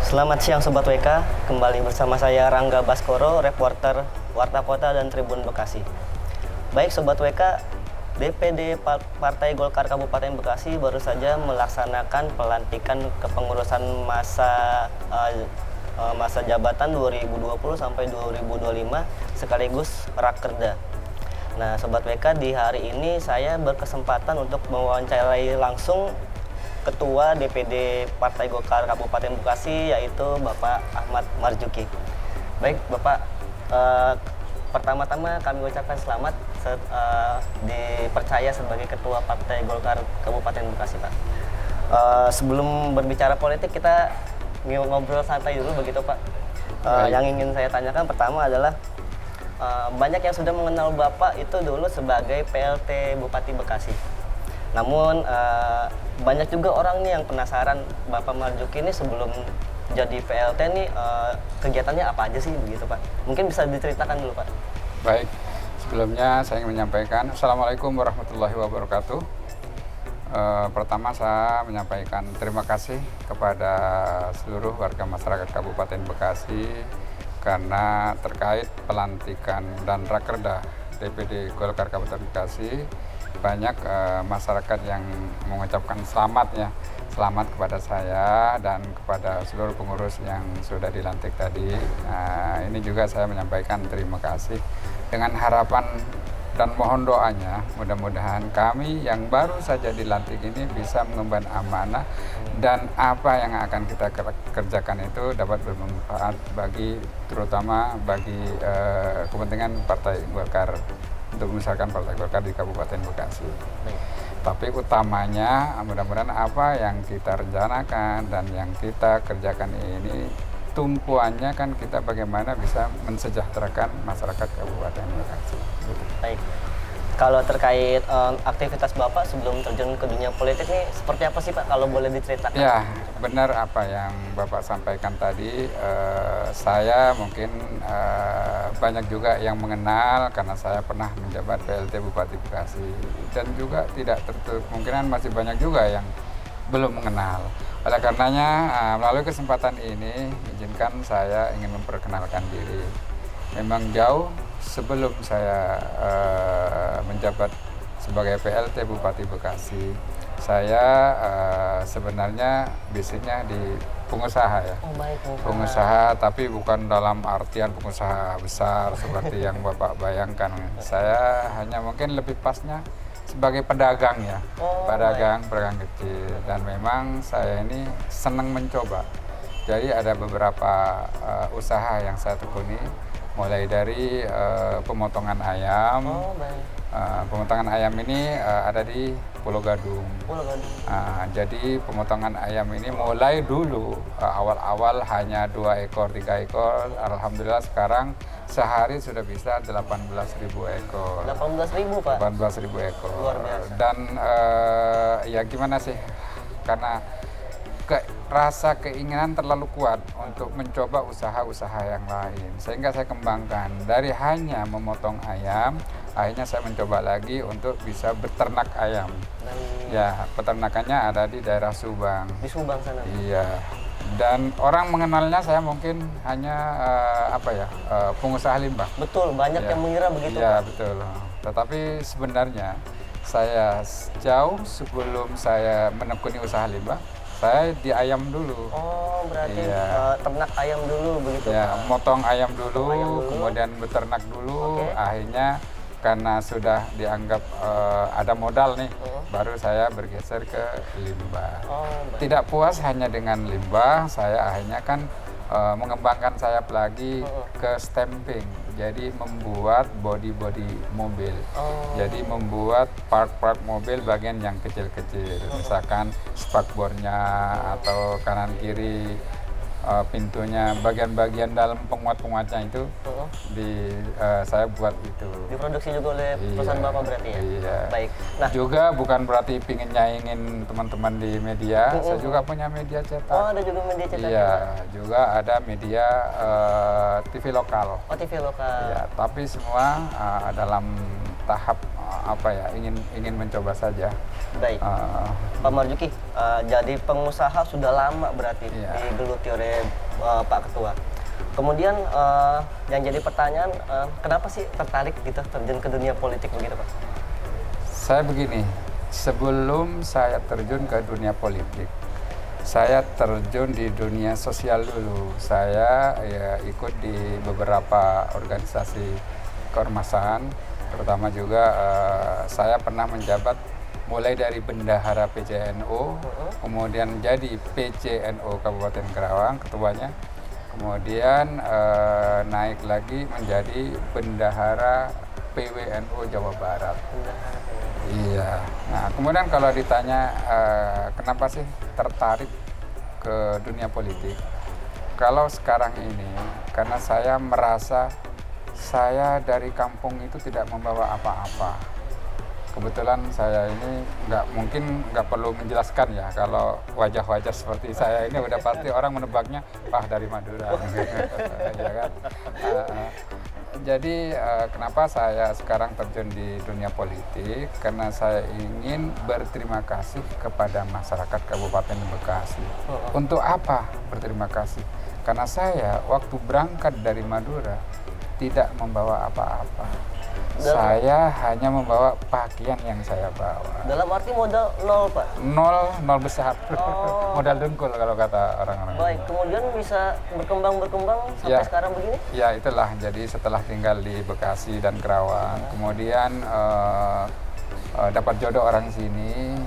Selamat siang Sobat WK, kembali bersama saya Rangga Baskoro, reporter Warta Kota dan Tribun Bekasi. Baik Sobat WK, DPD Partai Golkar Kabupaten Bekasi baru saja melaksanakan pelantikan kepengurusan masa jabatan 2020 sampai 2025 sekaligus Rakerda. Nah Sobat WK, di hari ini saya berkesempatan untuk mewawancarai langsung Ketua DPD Partai Golkar Kabupaten Bekasi, yaitu Bapak Ahmad Marzuki. Baik Bapak, pertama-tama kami ucapkan selamat dipercaya sebagai Ketua Partai Golkar Kabupaten Bekasi, Pak. Sebelum berbicara politik, kita ngobrol santai dulu begitu, Pak. Yang ingin saya tanyakan pertama adalah banyak yang sudah mengenal Bapak itu dulu sebagai PLT Bupati Bekasi. Namun banyak juga orang nih yang penasaran Bapak Marzuki ini sebelum jadi PLT nih kegiatannya apa aja sih begitu Pak? Mungkin bisa diceritakan dulu Pak. Baik, sebelumnya saya ingin menyampaikan Assalamualaikum warahmatullahi wabarakatuh. Pertama saya menyampaikan terima kasih kepada seluruh warga masyarakat Kabupaten Bekasi karena terkait pelantikan dan Rakerda DPD Golkar Kabupaten Bekasi. Banyak masyarakat yang mengucapkan selamat kepada saya dan kepada seluruh pengurus yang sudah dilantik tadi. Ini juga saya menyampaikan terima kasih dengan harapan dan mohon doanya, mudah-mudahan kami yang baru saja dilantik ini bisa mengemban amanah dan apa yang akan kita kerjakan itu dapat bermanfaat terutama bagi kepentingan Partai Golkar, untuk misalkan Partai Golkar di Kabupaten Bekasi. Tapi utamanya mudah-mudahan apa yang kita rencanakan dan yang kita kerjakan ini tumpuannya kan kita bagaimana bisa mensejahterakan masyarakat Kabupaten Bekasi. Baik. Kalau terkait aktivitas Bapak sebelum terjun ke dunia politik nih seperti apa sih Pak kalau boleh diceritakan? Ya, benar apa yang Bapak sampaikan tadi. Saya mungkin banyak juga yang mengenal karena saya pernah menjabat PLT Bupati Bekasi dan juga tidak tertutup kemungkinan masih banyak juga yang belum mengenal. Oleh karenanya melalui kesempatan ini izinkan saya ingin memperkenalkan diri. Memang jauh sebelum saya menjabat sebagai PLT Bupati Bekasi, saya sebenarnya basicnya di pengusaha ya. Oh, baik, pengusaha, tapi bukan dalam artian pengusaha besar seperti yang Bapak bayangkan. Saya hanya mungkin lebih pasnya sebagai pedagang ya, pedagang kecil. Dan memang saya ini senang mencoba. Jadi ada beberapa usaha yang saya tekuni, mulai dari pemotongan ayam. Pemotongan ayam ini ada di Pulau Gadung. Jadi pemotongan ayam ini mulai dulu awal-awal hanya 2 ekor, 3 ekor. Alhamdulillah sekarang sehari sudah bisa 18.000 ekor. 18.000 Pak? 18.000 ekor. Luar biasa. Dan ya gimana sih, karena rasa keinginan terlalu kuat untuk mencoba usaha-usaha yang lain, sehingga saya kembangkan dari hanya memotong ayam, akhirnya saya mencoba lagi untuk bisa beternak ayam. Ya, peternakannya ada di daerah Subang. Di Subang sana? Iya. Dan orang mengenalnya saya mungkin hanya pengusaha limbah. Betul, banyak yang mengira begitu. Iya, Pak. betul. Tetapi sebenarnya saya jauh sebelum saya menekuni usaha limbah, saya di ayam dulu. Oh, berarti ternak ayam dulu begitu ya, Pak? Motong ayam dulu, kemudian beternak dulu. Akhirnya karena sudah dianggap ada modal nih, baru saya bergeser ke limbah. Tidak puas hanya dengan limbah, saya akhirnya kan mengembangkan sayap lagi ke stamping. Jadi membuat body mobil. Jadi membuat part mobil bagian yang kecil-kecil, misalkan spakbornya atau kanan kiri pintunya, bagian-bagian dalam penguat-penguatnya itu saya buat itu. Diproduksi juga oleh perusahaan Bapak berarti ya? Iya. Baik. Nah, juga bukan berarti pingin nyaingin teman-teman di media, saya juga punya media cetak. Oh, ada juga media cetak? Iya, juga ada media TV lokal. Oh, TV lokal. Iya, tapi semua dalam tahap ingin mencoba saja. Baik. Pak Marzuki, jadi pengusaha sudah lama berarti digeluti oleh Pak Ketua. Kemudian yang jadi pertanyaan, kenapa sih tertarik gitu terjun ke dunia politik begitu Pak? Saya begini, sebelum saya terjun ke dunia politik, saya terjun di dunia sosial dulu. Saya ikut di beberapa organisasi keormasan, terutama juga saya pernah menjabat mulai dari bendahara PCNO, kemudian jadi PCNO Kabupaten Karawang, ketuanya, kemudian naik lagi menjadi bendahara PWNO Jawa Barat. Iya. Nah, kemudian kalau ditanya kenapa sih tertarik ke dunia politik? Kalau sekarang ini, karena saya merasa saya dari kampung itu tidak membawa apa-apa. Kebetulan saya ini nggak perlu menjelaskan ya, kalau wajah-wajah seperti saya ini udah pasti orang menebaknya, dari Madura. Ya kan? Jadi kenapa saya sekarang terjun di dunia politik? Karena saya ingin berterima kasih kepada masyarakat Kabupaten Bekasi. Untuk apa berterima kasih? Karena saya waktu berangkat dari Madura tidak membawa apa-apa. Saya hanya membawa pakaian yang saya bawa. Dalam arti modal nol Pak? Nol besar. Modal dengkul kalau kata orang-orang. Baik, kemudian bisa berkembang sampai sekarang begini? Ya itulah, jadi setelah tinggal di Bekasi dan Karawang, kemudian dapat jodoh orang sini,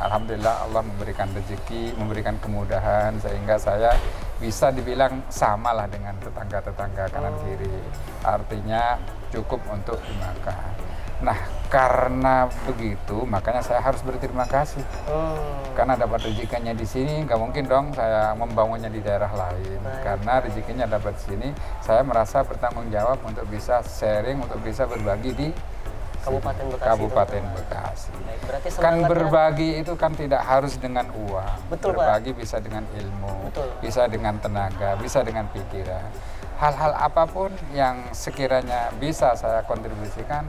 alhamdulillah Allah memberikan rezeki, memberikan kemudahan, sehingga saya bisa dibilang samalah dengan tetangga-tetangga kanan kiri. Artinya cukup untuk dimakan. Nah, karena begitu, makanya saya harus berterima kasih. Karena dapat rezekinya di sini, nggak mungkin dong saya membangunnya di daerah lain. Karena rezekinya dapat di sini, saya merasa bertanggung jawab untuk bisa sharing, untuk bisa berbagi di Kabupaten Bekasi. Kan berbagi itu kan tidak harus dengan uang. Betul, berbagi Pak. bisa dengan ilmu, bisa dengan tenaga, bisa dengan pikiran. Hal-hal apapun yang sekiranya bisa saya kontribusikan,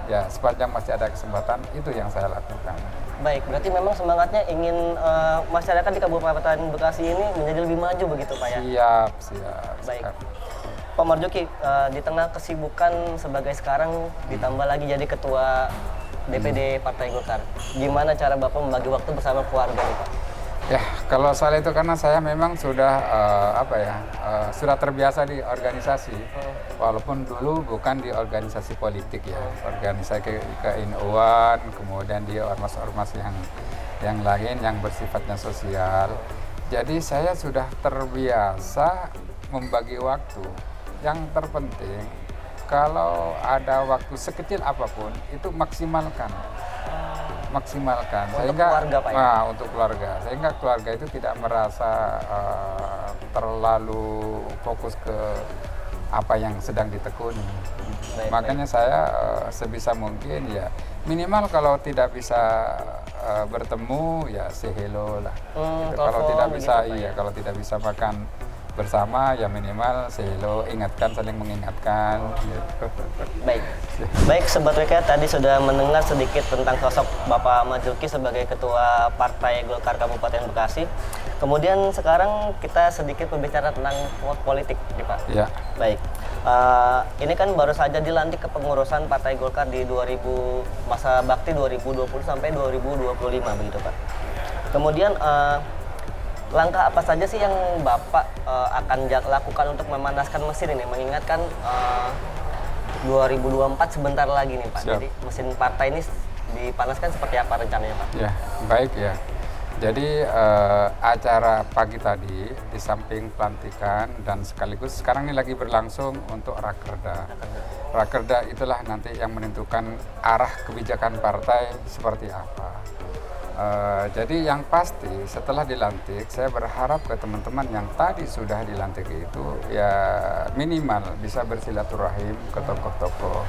ya sepanjang masih ada kesempatan, itu yang saya lakukan. Baik, berarti memang semangatnya ingin masyarakat di Kabupaten Bekasi ini menjadi lebih maju begitu Pak ya? Siap. Baik. Pak Marzuki, di tengah kesibukan sebagai sekarang ditambah lagi jadi ketua DPD Partai Golkar, gimana cara Bapak membagi waktu bersama keluarga nih Pak? Ya, kalau soal itu karena saya memang sudah sudah terbiasa di organisasi, walaupun dulu bukan di organisasi politik ya, organisasi ke-INO-an, kemudian di ormas-ormas yang lain yang bersifatnya sosial. Jadi saya sudah terbiasa membagi waktu. Yang terpenting, kalau ada waktu sekecil apapun, itu maksimalkan. Sehingga keluarga, Pak, ya? Untuk keluarga, sehingga keluarga itu tidak merasa terlalu fokus ke apa yang sedang ditekuni. Makanya saya sebisa mungkin ya minimal kalau tidak bisa bertemu ya say hello lah. Kalau tidak bisa kalau tidak bisa makan bersama ya minimal say hello, ingatkan, saling mengingatkan gitu. Baik Sobat WK, tadi sudah mendengar sedikit tentang sosok Bapak Marzuki sebagai Ketua Partai Golkar Kabupaten Bekasi. Kemudian sekarang kita sedikit berbicara tentang politik nih Pak. Ya. Baik, ini kan baru saja dilantik kepengurusan Partai Golkar di masa bakti 2020 sampai 2025 begitu Pak. Kemudian langkah apa saja sih yang Bapak akan lakukan untuk memanaskan mesin ini, mengingatkan 2024 sebentar lagi nih Pak. Siap. Jadi mesin partai ini dipanaskan seperti apa rencananya Pak? Ya, baik ya. Jadi acara pagi tadi di samping pelantikan dan sekaligus sekarang ini lagi berlangsung untuk Rakerda. Rakerda itulah nanti yang menentukan arah kebijakan partai seperti apa. Jadi yang pasti setelah dilantik, saya berharap ke teman-teman yang tadi sudah dilantik itu ya minimal bisa bersilaturahim ke tokoh-tokoh.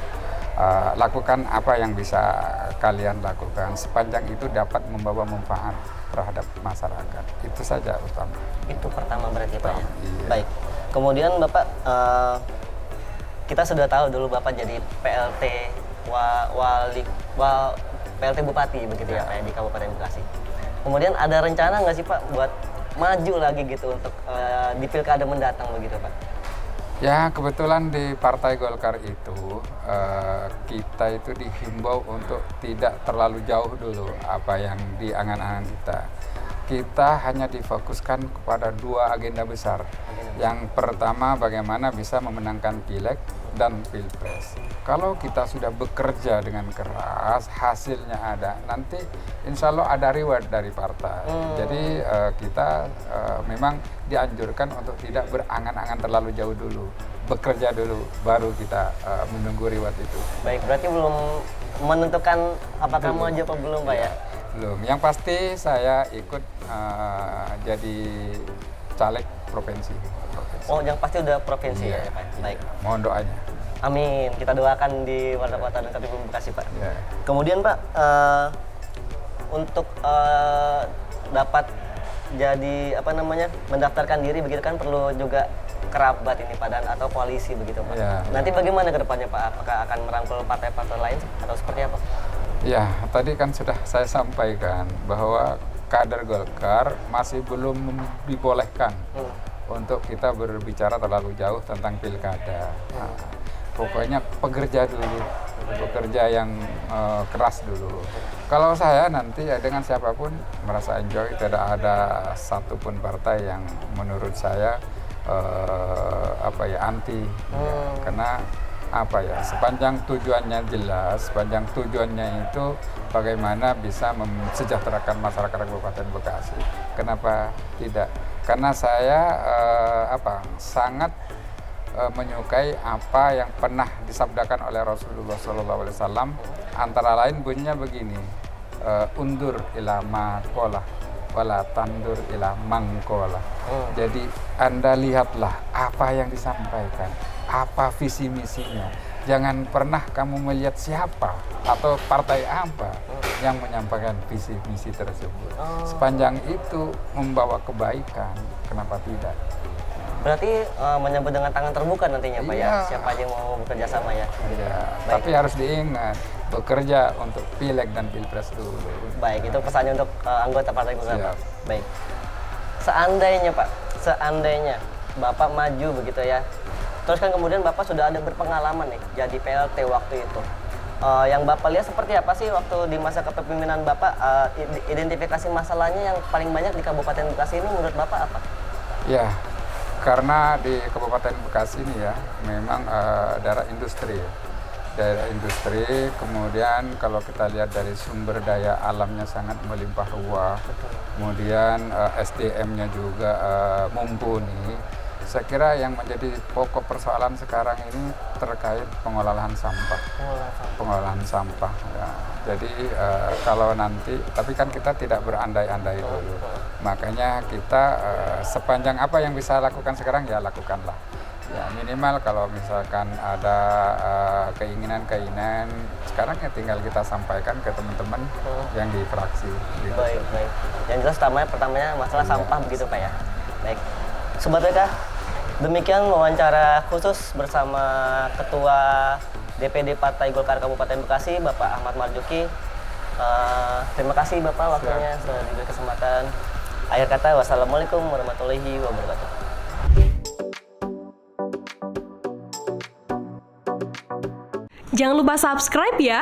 Lakukan apa yang bisa kalian lakukan sepanjang itu dapat membawa manfaat terhadap masyarakat. Itu saja utama. Itu pertama berarti Pak ya? Iya. Baik. Kemudian Bapak, kita sudah tahu dulu Bapak jadi PLT PLT Bupati begitu ya Pak ya, di Kabupaten Bekasi. Kemudian ada rencana nggak sih Pak buat maju lagi gitu untuk di pilkada mendatang begitu Pak? Ya, kebetulan di Partai Golkar itu kita itu dihimbau untuk tidak terlalu jauh dulu apa yang di angan-angan kita. Kita hanya difokuskan kepada 2 agenda besar. Yang pertama, bagaimana bisa memenangkan pileg dan pilpres. Kalau kita sudah bekerja dengan keras, hasilnya ada, nanti insya Allah ada reward dari partai. Jadi kita memang dianjurkan untuk tidak berangan-angan terlalu jauh dulu, bekerja dulu, baru kita menunggu reward itu. Baik, berarti belum menentukan apakah mau maju apa belum Pak ya? Belum. Yang pasti saya ikut jadi caleg provinsi. Oh, yang pasti udah provinsi Iya, ya Pak. Baik. Mohon doanya. Amin. Kita doakan di Warga Kota dan Kabupaten Bekasi Pak. Ya. Kemudian Pak, untuk dapat jadi mendaftarkan diri begitu kan perlu juga kerabat ini Pak dan atau koalisi begitu Pak. Ya, Nanti bagaimana ke depannya Pak? Apakah akan merangkul partai-partai lain atau seperti apa? Ya, tadi kan sudah saya sampaikan bahwa kader Golkar masih belum dibolehkan untuk kita berbicara terlalu jauh tentang pilkada. Nah, pokoknya pekerja dulu, bekerja yang keras dulu. Kalau saya nanti ya dengan siapapun merasa enjoy, tidak ada satupun partai yang menurut saya anti, ya. Karena sepanjang tujuannya jelas, sepanjang tujuannya itu bagaimana bisa mensejahterakan masyarakat Kabupaten Bekasi, kenapa tidak? Karena saya sangat menyukai apa yang pernah disabdakan oleh Rasulullah SAW, antara lain bunyinya begini, undur ila maqolah wala tandur ila mangkolah. Jadi Anda lihatlah apa yang disampaikan, apa visi misinya. Jangan pernah kamu melihat siapa atau partai apa yang menyampaikan visi misi tersebut. Sepanjang itu membawa kebaikan, kenapa tidak? Berarti menyambut dengan tangan terbuka nantinya Pak ya, siapa aja yang mau bekerja sama ya. Iya. Tapi harus diingat, bekerja untuk pileg dan pilpres dulu. Baik, itu pesannya untuk anggota Partai Golkar Pak. Siap. Baik. Seandainya Pak, Bapak maju begitu ya, terus kan kemudian Bapak sudah ada berpengalaman nih jadi PLT waktu itu. Yang Bapak lihat seperti apa sih waktu di masa kepemimpinan Bapak, identifikasi masalahnya yang paling banyak di Kabupaten Bekasi ini menurut Bapak apa? Ya, karena di Kabupaten Bekasi ini ya memang daerah industri ya. Daerah industri, kemudian kalau kita lihat dari sumber daya alamnya sangat melimpah ruah, kemudian SDM-nya juga mumpuni. Saya kira yang menjadi pokok persoalan sekarang ini terkait pengolahan sampah. Pengolahan sampah. Ya. Jadi kalau nanti, tapi kan kita tidak berandai-andai dulu. Makanya kita sepanjang apa yang bisa lakukan sekarang ya lakukanlah. Ya minimal kalau misalkan ada keinginan sekarang ya tinggal kita sampaikan ke teman-teman yang di fraksi. Gitu. Baik. Yang jelas pertamanya masalah sampah begitu Pak ya. Baik. Sobat BK, demikian wawancara khusus bersama Ketua DPD Partai Golkar Kabupaten Bekasi, Bapak Ahmad Marzuki. Terima kasih Bapak waktunya sudah diberi kesempatan. Akhir kata, wassalamualaikum warahmatullahi wabarakatuh. Jangan lupa subscribe ya.